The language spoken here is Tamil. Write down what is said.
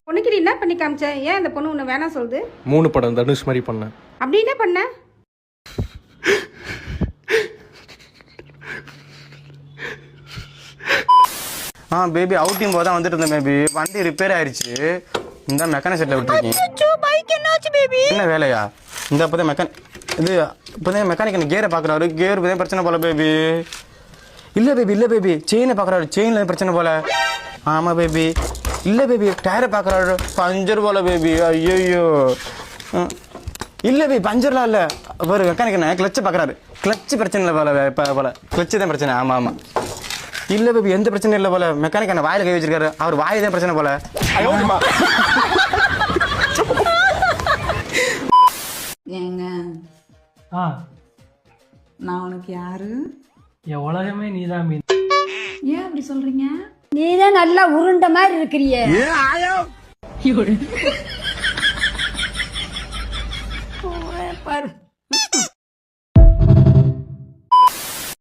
பொண்ணுக்கு நீ என்ன பண்ணி காமிச்ச? ஏன் அந்த பொண்ணு உன்னை வேணாம் சொல்லுது? 3 படம் தனுஷ் மாதிரி பண்ணேன். அப்படி என்ன பண்ண? பேபி அவுட்டிங் போதான் வந்துட்டு இருந்தேன் பேபி. வண்டி ரிப்பேர் ஆயிடுச்சு. இந்த மெக்கானிக் செட்ல விட்டுருக்கீங்க. என்ன வேலையா? இந்த இப்போதான் மெக்கானிக் கியரை பாக்குறாரு. கியர் பிரச்சனை போல பேபி. இல்ல பேபி செயினை பாக்குறாரு. செயின்ல பிரச்சனை போல. ஆமா பேபி. இல்ல பேபி டயரை பாக்குறாரு. பஞ்சர் போல பேபி. ஐயோ இல்ல பேபி பஞ்சர்லாம் இல்ல. ஒரு மெக்கானிக் என்ன கிளச்சை பாக்குறாரு. கிளச்சு பிரச்சனை இல்லை போல கிளச்சு தான் பிரச்சனை. ஆமா இல்ல பேபி எந்த பிரச்சனையும் இல்லை போல. மெக்கானிக் என்ன வாயில கை வச்சிருக்காரு. அவர் வாய் தான் பிரச்சனை போல. ஏங்க நான் உனக்கு யாரு? என் உலகமே நீதான் மீன். ஏன் அப்படி சொல்றீங்க? நீதான் நல்லா உருண்ட மாதிரி இருக்கிறியே. பாரு